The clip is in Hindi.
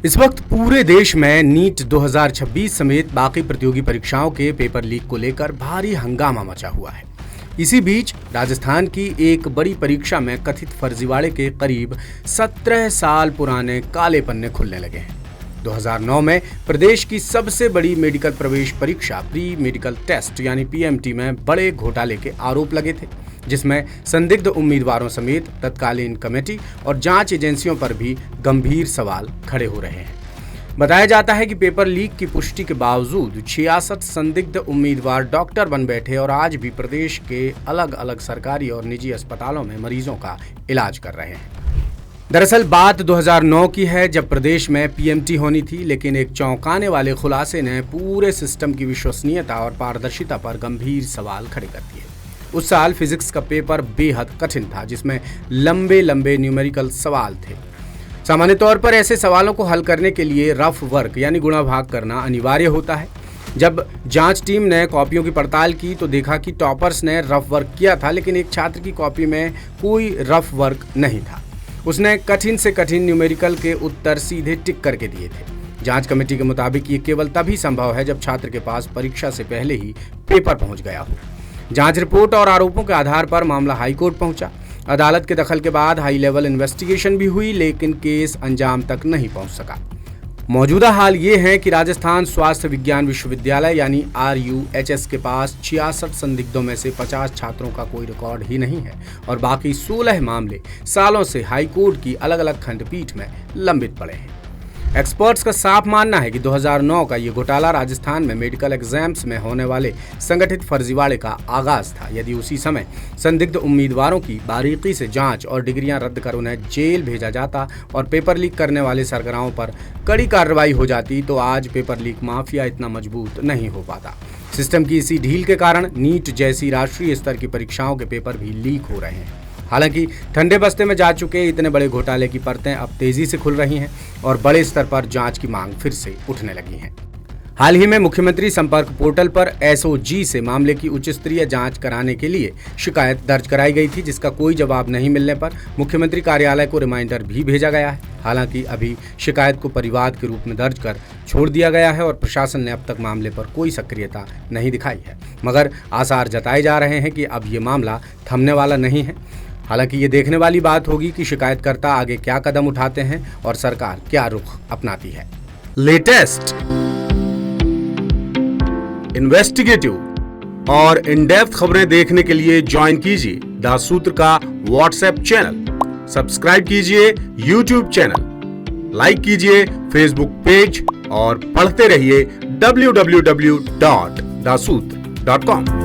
इस वक्त पूरे देश में नीट 2026 समेत बाकी प्रतियोगी परीक्षाओं के पेपर लीक को लेकर भारी हंगामा मचा हुआ है। इसी बीच राजस्थान की एक बड़ी परीक्षा में कथित फर्जीवाड़े के करीब 17 साल पुराने काले पन्ने खुलने लगे हैं। 2009 में प्रदेश की सबसे बड़ी मेडिकल प्रवेश परीक्षा प्री मेडिकल टेस्ट यानी पीएमटी में बड़े घोटाले के आरोप लगे थे, जिसमें संदिग्ध उम्मीदवारों समेत तत्कालीन कमेटी और जांच एजेंसियों पर भी गंभीर सवाल खड़े हो रहे हैं। बताया जाता है कि पेपर लीक की पुष्टि के बावजूद 66 संदिग्ध उम्मीदवार डॉक्टर बन बैठे और आज भी प्रदेश के अलग अलग सरकारी और निजी अस्पतालों में मरीजों का इलाज कर रहे हैं। दरअसल बात 2009 की है, जब प्रदेश में पीएमटी होनी थी, लेकिन एक चौंकाने वाले खुलासे ने पूरे सिस्टम की विश्वसनीयता और पारदर्शिता पर गंभीर सवाल खड़े कर दिए। उस साल फिजिक्स का पेपर बेहद कठिन था, जिसमें लंबे लंबे न्यूमेरिकल सवाल थे। सामान्य तौर पर ऐसे सवालों को हल करने के लिए रफ वर्क यानी गुणा भाग करना अनिवार्य होता है। जब जांच टीम ने कॉपियों की पड़ताल की तो देखा कि टॉपर्स ने रफ वर्क किया था, लेकिन एक छात्र की कॉपी में कोई रफ वर्क नहीं था। उसने कठिन से कठिन न्यूमेरिकल के उत्तर सीधे टिक करके दिए थे। जांच कमेटी के मुताबिक ये केवल तभी संभव है जब छात्र के पास परीक्षा से पहले ही पेपर पहुंच गया हो। जांच रिपोर्ट और आरोपों के आधार पर मामला हाईकोर्ट पहुंचा। अदालत के दखल के बाद हाई लेवल इन्वेस्टिगेशन भी हुई, लेकिन केस अंजाम तक नहीं पहुंच सका। मौजूदा हाल ये है कि राजस्थान स्वास्थ्य विज्ञान विश्वविद्यालय यानी RUHS के पास 66 संदिग्धों में से 50 छात्रों का कोई रिकॉर्ड ही नहीं है और बाकी 16 मामले सालों से हाईकोर्ट की अलग अलग खंडपीठ में लंबित पड़े हैं। एक्सपर्ट्स का साफ मानना है कि 2009 का ये घोटाला राजस्थान में मेडिकल एग्जाम्स में होने वाले संगठित फर्जीवाड़े का आगाज था। यदि उसी समय संदिग्ध उम्मीदवारों की बारीकी से जांच और डिग्रियां रद्द कर उन्हें जेल भेजा जाता और पेपर लीक करने वाले सरगनाओं पर कड़ी कार्रवाई हो जाती तो आज पेपर लीक माफिया इतना मजबूत नहीं हो पाता। सिस्टम की इसी ढील के कारण नीट जैसी राष्ट्रीय स्तर की परीक्षाओं के पेपर भी लीक हो रहे हैं। हालांकि ठंडे बस्ते में जा चुके इतने बड़े घोटाले की परतें अब तेजी से खुल रही हैं और बड़े स्तर पर जांच की मांग फिर से उठने लगी है। हाल ही में मुख्यमंत्री संपर्क पोर्टल पर SOG से मामले की उच्च स्तरीय जांच कराने के लिए शिकायत दर्ज कराई गई थी, जिसका कोई जवाब नहीं मिलने पर मुख्यमंत्री कार्यालय को रिमाइंडर भी भेजा गया है। हालांकि अभी शिकायत को परिवाद के रूप में दर्ज कर छोड़ दिया गया है और प्रशासन ने अब तक मामले पर कोई सक्रियता नहीं दिखाई है, मगर आसार जताए जा रहे हैं कि अब ये मामला थमने वाला नहीं है। हालांकि ये देखने वाली बात होगी कि शिकायतकर्ता आगे क्या कदम उठाते हैं और सरकार क्या रुख अपनाती है। लेटेस्ट, इन्वेस्टिगेटिव और इन डेप्थ खबरें देखने के लिए ज्वाइन कीजिए द सूत्र का व्हाट्सएप चैनल, सब्सक्राइब कीजिए YouTube चैनल, लाइक कीजिए Facebook पेज और पढ़ते रहिए www.daसूत्र.com।